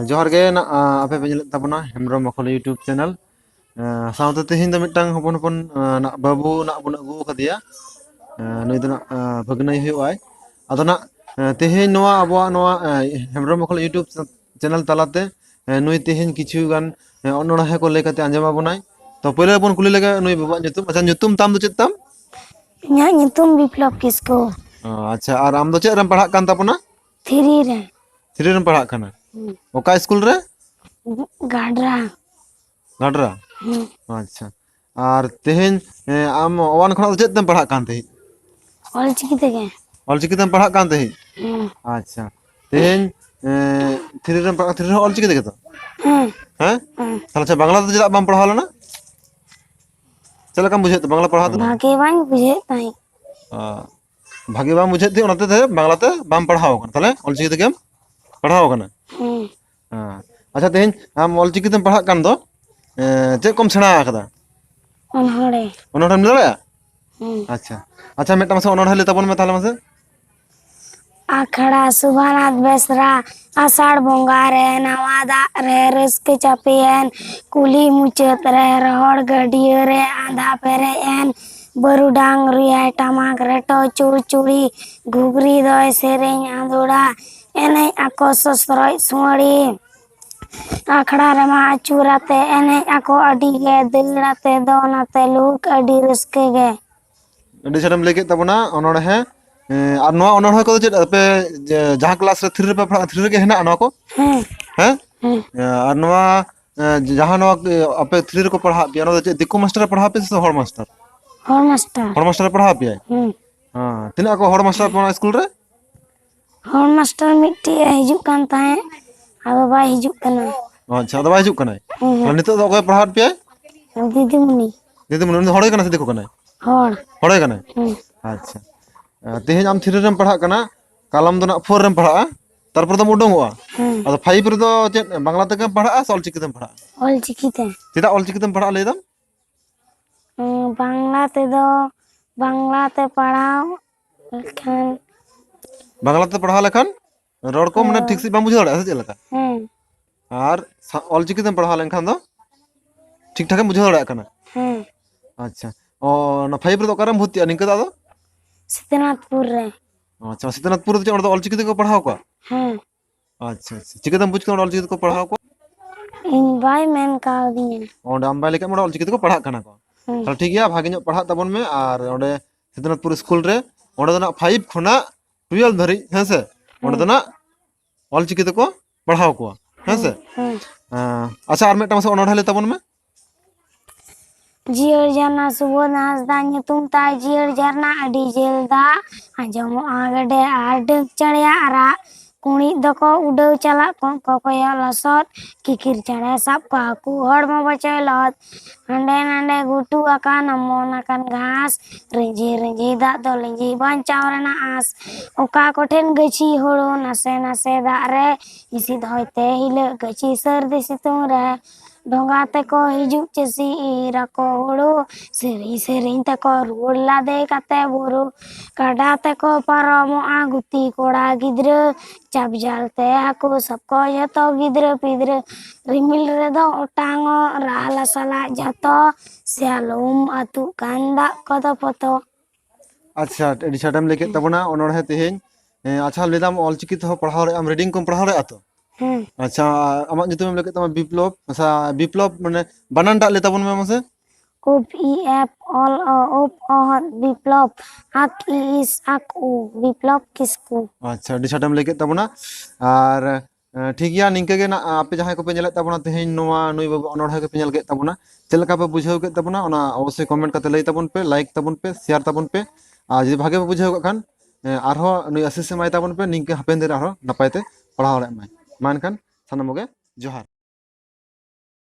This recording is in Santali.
जोहार गे ना आपे पे ñelet tabona Hemrom Makole YouTube channel साउते तेहिन दो मिटांग हपन हपन ना बाबू ना बन अगु कदिया नई दो ना भगनई हुआय अदो ना तेहिन नोवा अबवा नोवा Hemrom Makole YouTube channel talate नुई तेहिन किछु गान अनोणाहे को लेकाते आंजमा बनाय तो पहिले बन कुली लगे नुई बाबा nyutum अच्छा nyutum tam do चेत tam इन्हें nyutum biplab kisku अच्छा और आम दो चेत रम पढ़ा कान तापना थ्री रे थ्री रम पढ़ा खाना ओका स्कूल रे गाडरा गाडरा अच्छा और तेहेन आम वन खना चेत तम पढ़ा कान तेहि ऑल चिकी तके ऑल चिकी तम पढ़ा कान तेहि अच्छा तेहेन थ्री रम पढ़ा थ्री ऑल चिकी तके तो हैं ताले अच्छा बांग्ला तो चेदा बाम पढ़ा लेना चला कम बुझे तो बांग्ला पढ़ा तो भागे बांग बुझे ताई भागे बाम बुझे थी ओनाते थे बांग्ला ते बाम पढ़ाओ कन ताले ऑल चिकी तके पढ़ाओ कन अच्छा तेहेन आम ऑल चिकी तम पढ़ा कान दो चे कम सेना आकदा अनहरे अनहरम लड़ा अच्छा अच्छा मेटा मसे अनहर ले तबन में ताले मसे आखड़ा सुभानाथ बेसरा आषाढ़ बोंगा रे नवा दाग रे रस्के चापेन कुली मुचत रे रहड़ गडिया रे आंधा पेरे एन बरुडांग रियाय टमाक रेटो चुड़चुड़ी घुगरी दय सेरेኝ आंदोड़ा एने आको ससरय सुड़ी आखड़ा रमा चूराते एने आको अडी गे दिलड़ाते दोनाते लुक अडी रस्के गे अडी छडम लेके तबना अनोड़ है और नवा अनोड़ को चेद पे जहां क्लास रे 3 रे पे 3 रे हेना नवा को हैं और नवा जहां नवा अपे 3 रे को पढ़ा पिया न चेद दिकु मास्टर पढ़ा पे से हर मास्टर पढ़ा पिया हां तिना को हर मास्टर पढ़ा स्कूल रे हर मास्टर मिट्टी हिजुक कान ताए अब बाय हिजुक कना अच्छा दबा हिजुक कना नितो दो को पढ़ा पिया दीदी मुनी हड़े कना से देखो कना हड़े कना अच्छा तेहेन आम 3 रेम पढ़ा कना कालम दो ना 4 रेम पढ़ा तारपर दम उडंगवा अदो 5 रे दो चेद बांग्ला तक पढ़ा ऑल चिकी तम पढ़ा ऑल चिकी ते चेदा ऑल चिकी तम पढ़ा ले दम बांग्ला ते दो बांग्ला ते पढ़ाओ लखन बांग्ला ते पढ़ा लेखन रोड को मने ठीक से बाम बुझा से चलका और ऑल चिकी तम पढ़ा लेखन दो ठीक ठाक बुझा दड़ा कना अच्छा ओ ना 5 रे दो करम भर्ती निका दादो सीतनाथपुर रे अच्छा सीतनाथपुर तो ऑल चिकी को पढ़ाओ को अच्छा अच्छा चिकी तम बुझ के ऑल चिकी को पढ़ाओ को इन बाय मेन का दिए ओंडे आम बाय लेके मोड ऑल चिकी को पढ़ा कना को तो ठीक गया भागे नो पढ़ा तबन में और ओंडे सीतनाथपुर स्कूल रे ओंडे ना 5 खना 12 धरी हेसे ओंडे ना ऑल चिकी को पढ़ाओ को हेसे अच्छा और मेटा मसे ओनोड़ ले तबन में जियर झरना सुबोध हासदा nyutum ताय जियर झरना अडी जेलदा आजमो आगडे आर डक चढ़िया आरा कुणी दको उडव चला कोकोया लसत किकिर चढ़े सब काकू हड़मो बचैलत हंडे नंडे गुटू अकान अमोन अकान घास रेंजे रेंजे दा दो लेंजे बांचाव रेना आस ओका कोठेन गची होड़ो नसे नसे दा रे इसी धोइते हिले गची सर्दी सितुंग रे डोंगा तको हिजुक चसी इरा को होड़ो सेरी सेरिन तको रुड़ला दे कते बुरु काडा तको पारमो आगुती कोड़ा गिद्र चाप जालते हाको सबको जतो गिद्र पिद्र रिमिल रे दो ओटांगो राहला सला जतो स्यालुम अतु कांदा कदो पतो अच्छा एडी छाटम लेके तबना ओनोड़ है तेहेन अच्छा लेदाम ऑल चिकी तो पढ़ाओ रे आम रीडिंग को पढ़ाओ रे आतो अच्छा आमा nyutum लेके तमा बिप्लब अच्छा बिप्लब माने बानान टा ले तबन में मसे उप ई एफ ऑल उप अहत बिप्लब आक ई इस आक उ बिप्लब किसकू अच्छा एडी छाटम लेके तबना और ठीक गया निंके गे ना आपे जहां को पे नेले तबना तेहेन नोवा नुई बाबू अनोड़ है के पे नेल के तबना चलका पे बुझाव के तबना ओना अवश्य कमेंट करते लई तबन पे लाइक तबन पे शेयर तबन पे आ जदि भागे पे बुझाव खान आरो नुई आशीष माय तबन पे निंके हपेन दे आरो नपायते पढ़ाव रे माय मानखान सानमोगे जोहार।